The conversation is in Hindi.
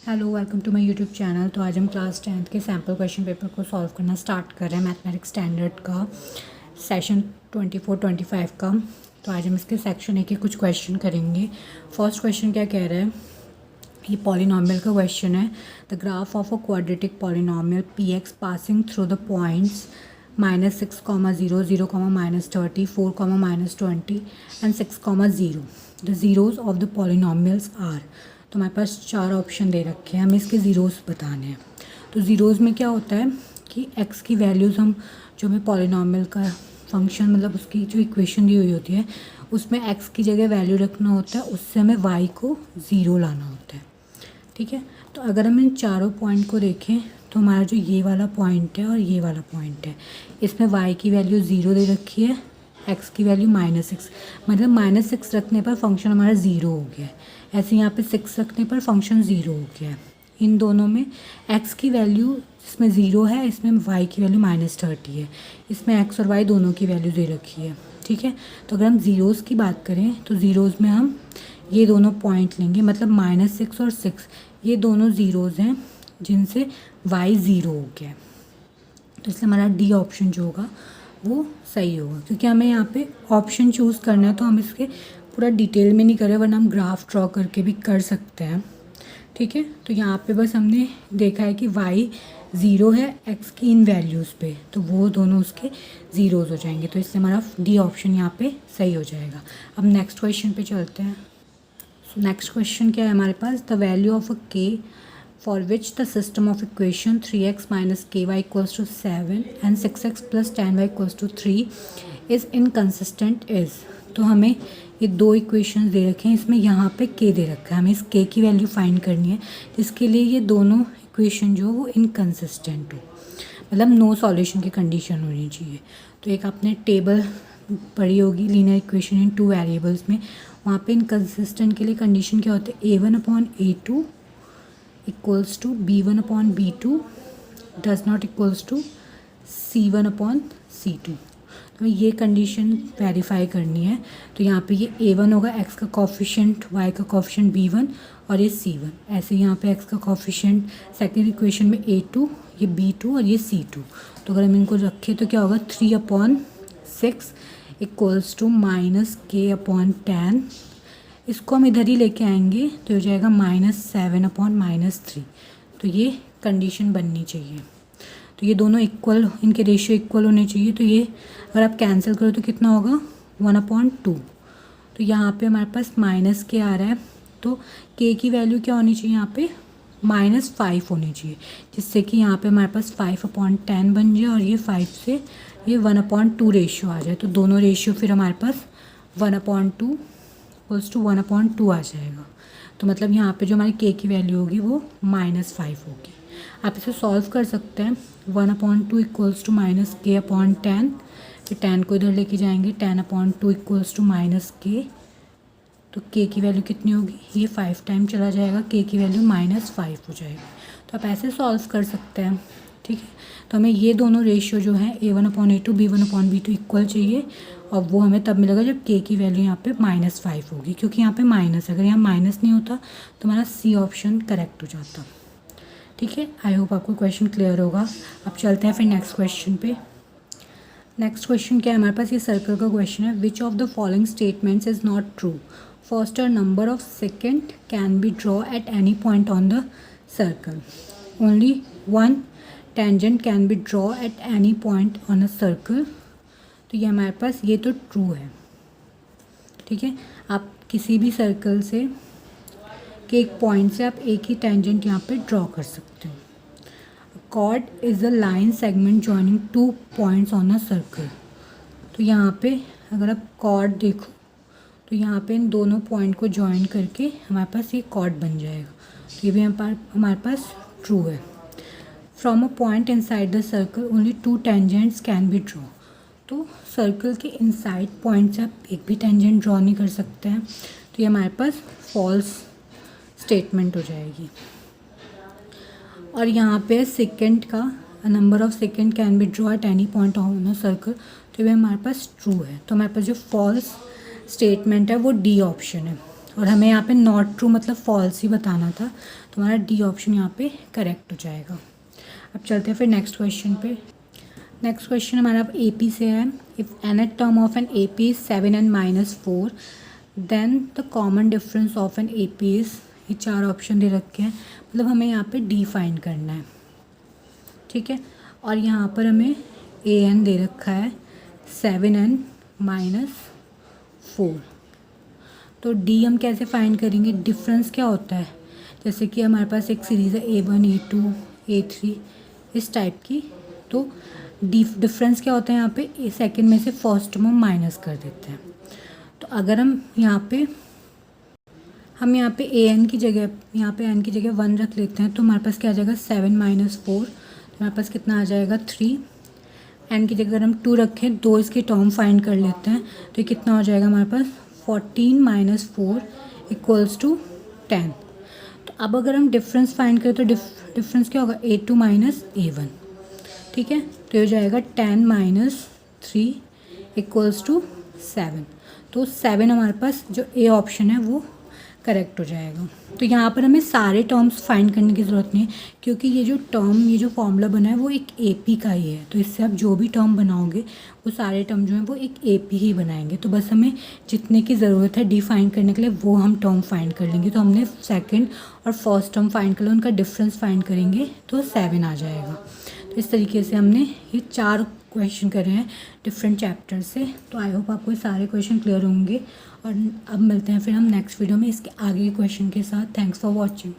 Hello, welcome to my YouTube channel. तो आज हम क्लास 10th के सैम्पल क्वेश्चन पेपर को सॉल्व करना स्टार्ट कर रहे हैं मैथमेटिक्स स्टैंडर्ड का सेशन 24-25 का। तो आज हम इसके सेक्शन एक के कुछ क्वेश्चन करेंगे। फर्स्ट क्वेश्चन क्या कह रहा है, ये पॉलिनॉमियल का क्वेश्चन है। The graph of a quadratic polynomial P X passing through the points -6, 0, 0, -30, 4, -20 and 6, 0। The zeroes of the polynomials are. तो हमारे पास चार ऑप्शन दे रखे हैं, हमें इसके ज़ीरोज़ बताने हैं। तो ज़ीरोज़ में क्या होता है कि एक्स की वैल्यूज़ हम जो हमें पॉलिनॉमियल का फंक्शन मतलब उसकी जो इक्वेशन दी हुई होती है उसमें एक्स की जगह वैल्यू रखना होता है, उससे हमें वाई को ज़ीरो लाना होता है। ठीक है, तो अगर हम इन चारों पॉइंट को देखें तो हमारा जो ये वाला पॉइंट है और ये वाला पॉइंट है, इसमें वाई की वैल्यू ज़ीरो दे रखी है, एक्स की वैल्यू -6, मतलब -6 रखने पर फंक्शन हमारा ज़ीरो हो गया है। ऐसे यहाँ पे 6 रखने पर फंक्शन ज़ीरो हो गया है। इन दोनों में एक्स की वैल्यू इसमें ज़ीरो है, इसमें वाई की वैल्यू -30 है, इसमें एक्स और वाई दोनों की वैल्यू दे रखी है। ठीक है, तो अगर हम ज़ीरोज़ की बात करें तो ज़ीरोज़ में हम ये दोनों पॉइंट लेंगे, मतलब -6 और 6 ये दोनों ज़ीरोज़ हैं जिनसे वाई ज़ीरो हो गया है। तो इसलिए हमारा डी ऑप्शन जो होगा वो सही होगा, क्योंकि हमें यहाँ पे ऑप्शन चूज़ करना है तो हम इसके पूरा डिटेल में नहीं करें, वरना हम ग्राफ ड्रॉ करके भी कर सकते हैं। ठीक है, तो यहाँ पे बस हमने देखा है कि वाई ज़ीरो है एक्स की इन वैल्यूज़ पे, तो वो दोनों उसके ज़ीरोज़ हो जाएंगे। तो इसलिए हमारा डी ऑप्शन यहाँ पे सही हो जाएगा। अब नेक्स्ट क्वेश्चन पे चलते हैं। सो नेक्स्ट क्वेश्चन क्या है हमारे पास, द वैल्यू ऑफ अ के for which the system of equation 3x minus ky equals to 7 and 6x plus 10y equals to 3 is inconsistent is। तो हमें ये दो इक्वेशन दे रखे हैं, इसमें यहाँ पे k दे रखा है, हमें इस k की वैल्यू फाइंड करनी है, जिसके लिए ये दोनों इक्वेशन जो वो इनकन्सिस्टेंट हो, मतलब नो सॉल्यूशन की कंडीशन होनी चाहिए। तो एक आपने टेबल पढ़ी होगी linear equation in two variables में, वहाँ पे इनकन्सिस्टेंट के लिए कंडीशन क्या होता है, a1/a2 equals to b1/b2 does not equals to c1/c2। तो ये कंडीशन वेरीफाई करनी है। तो यहाँ पे ये a1 होगा, x का कॉफिशेंट, y का कॉफिशेंट b1 और ये c1। ऐसे यहाँ पे x का कॉफिशेंट सेकेंड इक्वेशन में a2, ये b2 और ये c2। तो अगर हम इनको रखें तो क्या होगा, 3/6 इक्वल्स टू -k/10। इसको हम इधर ही लेके आएंगे तो हो जाएगा -7/-3। तो ये कंडीशन बननी चाहिए। तो ये दोनों इक्वल, इनके रेशियो इक्वल होने चाहिए। तो ये अगर आप कैंसिल करो तो कितना होगा, 1/2। तो यहाँ पे हमारे पास -k आ रहा है, तो k की वैल्यू क्या होनी चाहिए, यहाँ पे -5 होनी चाहिए, जिससे कि यहाँ पे हमारे पास 5/10 बन जाए और ये 5 से ये 1/2 रेशियो आ जाए। तो दोनों रेशियो फिर हमारे पास 1/2 इक्वल्स टू 1/2 आ जाएगा। तो मतलब यहाँ पे जो हमारी k की वैल्यू होगी वो -5 होगी। आप इसे सॉल्व कर सकते हैं। 1/2 इक्वल्स टू -k/10, फिर 10 को इधर लेके जाएंगे, 10/2 इक्वल्स टू -k। तो k की वैल्यू कितनी होगी, ये 5 टाइम चला जाएगा, k की वैल्यू -5 हो जाएगी। तो आप ऐसे सॉल्व कर सकते हैं। ठीक है, तो हमें ये दोनों रेशियो जो है a1/a2 b1/b2 इक्वल चाहिए, और वो हमें तब मिलेगा जब k की वैल्यू यहाँ पे -5 होगी, क्योंकि यहाँ पे माइनस, अगर यहाँ माइनस नहीं होता तो हमारा सी ऑप्शन करेक्ट हो जाता। ठीक है, आई होप आपको क्वेश्चन क्लियर होगा। अब चलते हैं फिर नेक्स्ट क्वेश्चन पे। नेक्स्ट क्वेश्चन क्या है हमारे पास, ये सर्कल का क्वेश्चन है। Which of the following statements is not true, first a number of second can be draw at any point on the circle, only one tangent can be draw at any point on a circle. तो ये हमारे पास ये तो ट्रू है। ठीक है, आप किसी भी सर्कल से के एक पॉइंट से आप एक ही टेंजेंट यहाँ पे ड्रॉ कर सकते हो। Chord is a line segment joining 2 points on a circle. तो यहाँ पे अगर आप कॉर्ड देखो तो यहाँ पे इन दोनों पॉइंट को जॉइन करके हमारे पास ये कॉर्ड बन जाएगा। तो ये भी हमारे पास ट्रू है। From a point inside the circle only 2 tangents can be draw. तो सर्कल के इनसाइड पॉइंट से आप एक भी टेंजेंट ड्रॉ नहीं कर सकते हैं, तो ये हमारे पास फॉल्स स्टेटमेंट हो जाएगी। और यहाँ पे सेकेंड का number of second can be draw at any point on a circle, तो ये हमारे पास ट्रू है। तो हमारे पास जो फॉल्स स्टेटमेंट है वो डी ऑप्शन है। और हमें यहाँ पे नॉट ट्रू मतलब फॉल्स ही बताना था, तो हमारा डी ऑप्शन यहाँ पे करेक्ट हो जाएगा। अब चलते हैं फिर नेक्स्ट क्वेश्चन पे। नेक्स्ट क्वेश्चन हमारा अब ए पी से है। If nth term of an A P is 7n-4 then the common difference of an A P is, ये 4 ऑप्शन दे रखे हैं, मतलब हमें यहाँ पे डी फाइंड करना है, ठीक है। और यहाँ पर हमें ए एन दे रखा है 7n-4, तो डी हम कैसे फाइंड करेंगे? डिफरेंस क्या होता है, जैसे कि हमारे पास एक सीरीज़ है A1 A2 A3 इस टाइप की, तो डिफरेंस क्या होता है यहाँ पे? सेकंड में से फर्स्ट टर्म हम माइनस कर देते हैं। तो अगर हम यहाँ पे ए एन की जगह, यहाँ पे एन की जगह 1 रख लेते हैं, तो हमारे पास क्या आ जाएगा? 7-4, तो हमारे पास कितना आ जाएगा? 3। एन की जगह अगर हम 2 रखें, 2 इसके टर्म फाइंड कर लेते हैं, तो ये कितना हो जाएगा हमारे पास? 14-4 इक्वल्स टू 10। तो अब अगर हम डिफरेंस फाइंड करें तो डिफरेंस क्या होगा? A2 माइनस A1, ठीक है। तो ये हो जाएगा 10-3 इक्वल्स टू 7। तो 7 हमारे पास जो ए ऑप्शन है वो करेक्ट हो जाएगा। तो यहाँ पर हमें सारे टर्म्स फाइंड करने की ज़रूरत नहीं है, क्योंकि ये जो फॉर्मूला बना है वो एक एपी का ही है, तो इससे आप जो भी टर्म बनाओगे वो सारे टर्म जो हैं वो एक एपी ही बनाएंगे। तो बस हमें जितने की ज़रूरत है डी फाइंड करने के लिए वो हम टर्म फाइंड कर लेंगे। तो हमने सेकंड और फर्स्ट टर्म फाइंड कर लिया, उनका डिफरेंस फाइंड करेंगे तो 7 आ जाएगा। तो इस तरीके से हमने ये 4 क्वेश्चन करे हैं डिफरेंट चैप्टर से। तो आई होप आपको ये सारे क्वेश्चन क्लियर होंगे, और अब मिलते हैं फिर हम नेक्स्ट वीडियो में इसके आगे के क्वेश्चन के साथ। Thanks for watching.